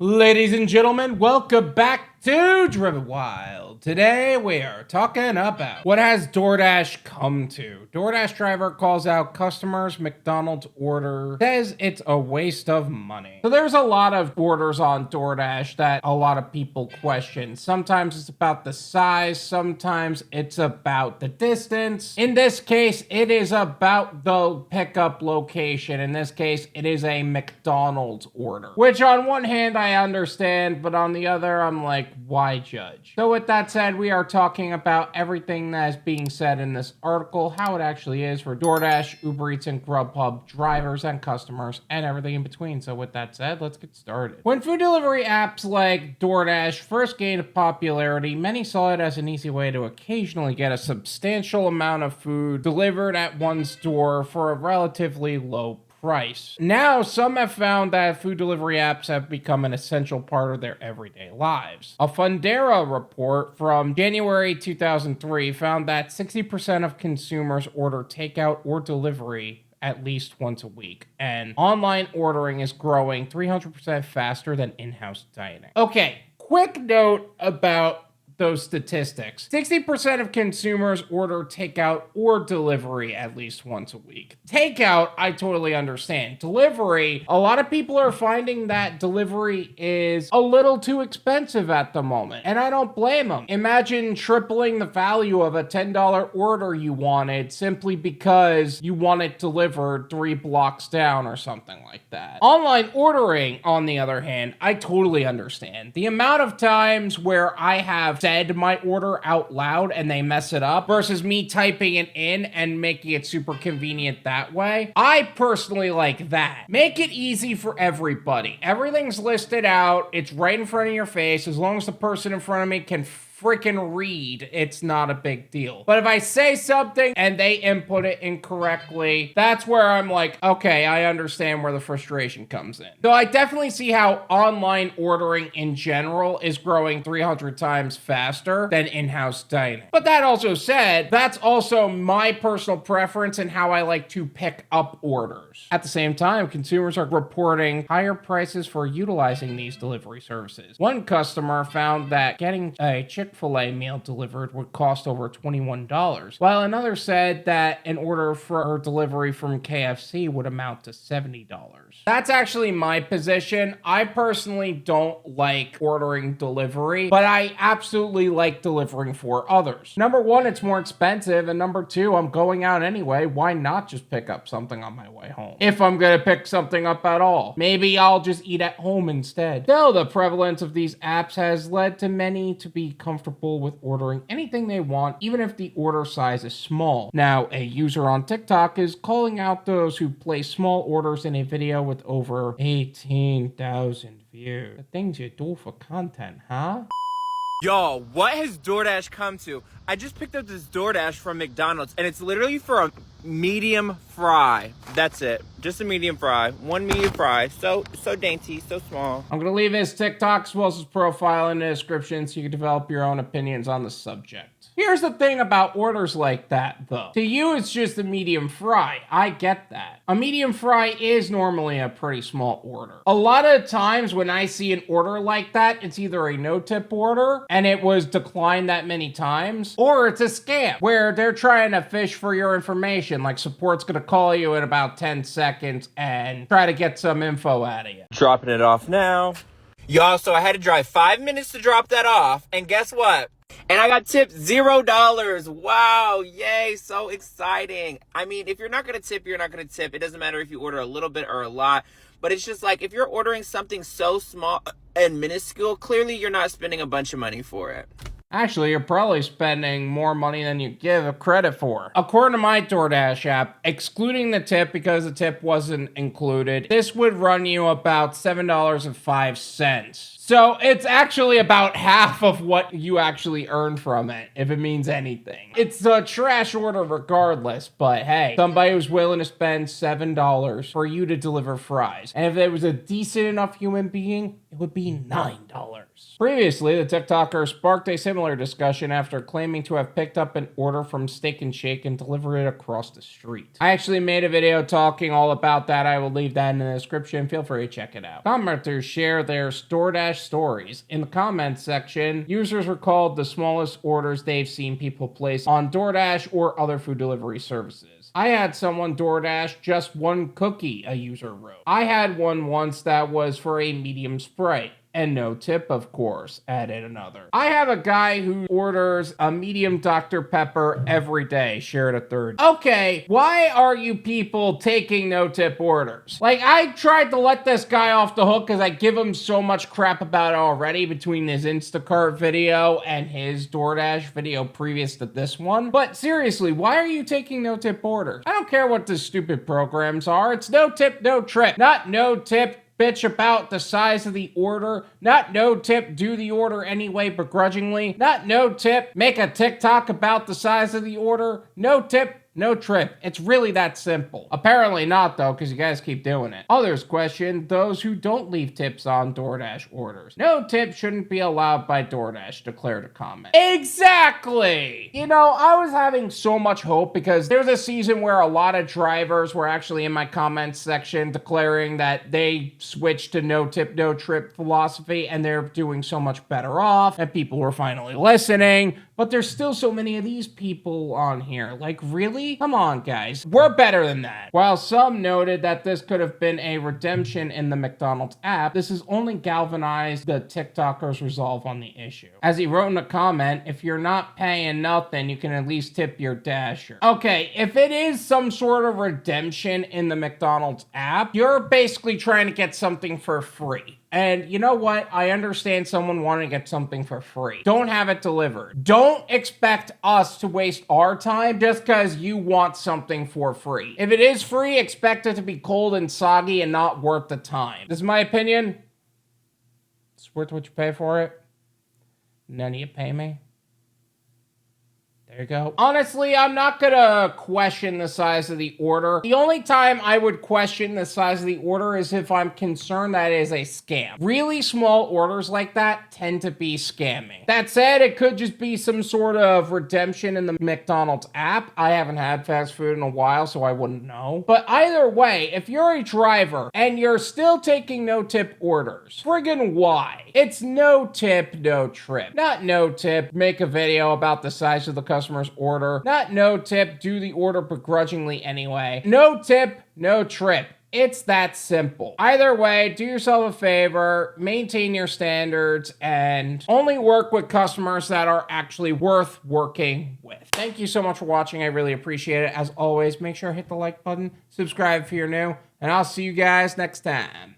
Ladies and gentlemen, welcome back to Driven Wyld. Today we are talking about what has DoorDash come to. DoorDash driver calls out customers' McDonald's order, says it's a waste of money. So there's a lot of orders on DoorDash that a lot of people question. Sometimes it's about the size, sometimes it's about the distance. In this case, it is about the pickup location. In this case, it is a McDonald's order, which on one hand I understand, but on the other, I'm like, why judge? So with that said, we are talking about everything that is being said in this article, how it actually is for DoorDash, UberEats, and Grubhub drivers and customers, and everything in between. So with that said, let's get started. When food delivery apps like DoorDash first gained popularity, many saw it as an easy way to occasionally get a substantial amount of food delivered at one's door for a relatively low price. Now, some have found that food delivery apps have become an essential part of their everyday lives. A Fundera report from January 2003 found that 60% of consumers order takeout or delivery at least once a week, and online ordering is growing 300% faster than in-house dining. Okay, quick note about those statistics. 60% of consumers order takeout or delivery at least once a week. Takeout, I totally understand. Delivery, a lot of people are finding that delivery is a little too expensive at the moment, and I don't blame them. Imagine tripling the value of a $10 order you wanted simply because you want it delivered 3 blocks down or something like that. Online ordering, on the other hand, I totally understand. The amount of times where I have said my order out loud and they mess it up versus me typing it in and making it super convenient that way. I personally like that. Make it easy for everybody. Everything's listed out. It's right in front of your face. As long as the person in front of me can freaking read, it's not a big deal. But if I say something and they input it incorrectly, that's where I'm like, okay, I understand where the frustration comes in. So I definitely see how online ordering in general is growing 300 times faster than in-house dining. But that also said, that's also my personal preference and how I like to pick up orders. At the same time, consumers are reporting higher prices for utilizing these delivery services. One customer found that getting a Chick-fil-A meal delivered would cost over $21, while another said that an order for delivery from KFC would amount to $70. That's actually my position. I personally don't like ordering delivery, but I absolutely like delivering for others. Number one, it's more expensive, and number two, I'm going out anyway. Why not just pick up something on my way home? If I'm gonna pick something up at all, maybe I'll just eat at home instead. Still, the prevalence of these apps has led to many to be comfortable with ordering anything they want, even if the order size is small. Now, a user on TikTok is calling out those who place small orders in a video with over 18,000 views. The things you do for content, huh? Yo, what has DoorDash come to? I just picked up this DoorDash from McDonald's, and it's literally for a medium fry. That's it. Just a medium fry. One medium fry. So dainty, so small. I'm gonna leave his TikTok as well as his profile in the description so you can develop your own opinions on the subject. Here's the thing about orders like that, though. To you, it's just a medium fry. I get that. A medium fry is normally a pretty small order. A lot of times when I see an order like that, it's either a no-tip order and it was declined that many times, or it's a scam where they're trying to fish for your information. Like support's gonna call you in about 10 seconds and try to get some info out of you. Dropping it off now. Y'all, so I had to drive 5 minutes to drop that off, and guess what? And I got tipped $0. Wow, yay, so exciting. I mean, if you're not gonna tip, you're not gonna tip. It doesn't matter if you order a little bit or a lot, but it's just like, if you're ordering something so small and minuscule, clearly you're not spending a bunch of money for it. Actually, you're probably spending more money than you give credit for. According to my DoorDash app, excluding the tip because the tip wasn't included, this would run you about $7.05. So it's actually about half of what you actually earn from it, if it means anything. It's a trash order regardless, but hey, somebody was willing to spend $7 for you to deliver fries. And if it was a decent enough human being, it would be $9. Previously, the TickTocker sparked a similar discussion after claiming to have picked up an order from Steak and Shake and delivered it across the street. I actually made a video talking all about that. I will leave that in the description. Feel free to check it out. Commenters share their DoorDash stories. In the comments section, users recalled the smallest orders they've seen people place on DoorDash or other food delivery services. I had someone DoorDash just one cookie, a user wrote. I had one once that was for a medium Sprite. And no tip, of course, added another. I have a guy who orders a medium Dr. Pepper every day, shared a third. Okay, why are you people taking no tip orders? Like, I tried to let this guy off the hook because I give him so much crap about it already between his Instacart video and his DoorDash video previous to this one. But seriously, why are you taking no tip orders? I don't care what the stupid programs are. It's no tip, no trip. Not no tip, bitch about the size of the order. Not no tip, do the order anyway begrudgingly. Not no tip, make a TikTok about the size of the order. No tip, no trip. It's really that simple. Apparently not, though, because you guys keep doing it. Others question those who don't leave tips on DoorDash orders. No tip shouldn't be allowed by DoorDash, declared a comment. Exactly! You know, I was having so much hope because there's a season where a lot of drivers were actually in my comments section declaring that they switched to no tip, no trip philosophy and they're doing so much better off and people were finally listening. But there's still so many of these people on here. Like, really? Come on, guys. We're better than that. While some noted that this could have been a redemption in the McDonald's app, this has only galvanized the TikToker's resolve on the issue. As he wrote in a comment, if you're not paying nothing, you can at least tip your dasher. Okay, if it is some sort of redemption in the McDonald's app, you're basically trying to get something for free. And you know what? I understand someone wanting to get something for free. Don't have it delivered. Don't expect us to waste our time just because you want something for free. If it is free, expect it to be cold and soggy and not worth the time. This is my opinion. It's worth what you pay for it. None of you pay me. There you go. Honestly, I'm not gonna question the size of the order. The only time I would question the size of the order is if I'm concerned that it is a scam. Really small orders like that tend to be scamming. That said, it could just be some sort of redemption in the McDonald's app. I haven't had fast food in a while, so I wouldn't know. But either way, if you're a driver and you're still taking no tip orders, friggin' why? It's no tip, no trip. Not no tip, make a video about the size of the customer's order. Not no tip, do the order begrudgingly anyway. No tip, no trip. It's that simple. Either way, do yourself a favor, maintain your standards, and only work with customers that are actually worth working with. Thank you so much for watching. I really appreciate it. As always, make sure to hit the like button, subscribe if you're new, and I'll see you guys next time.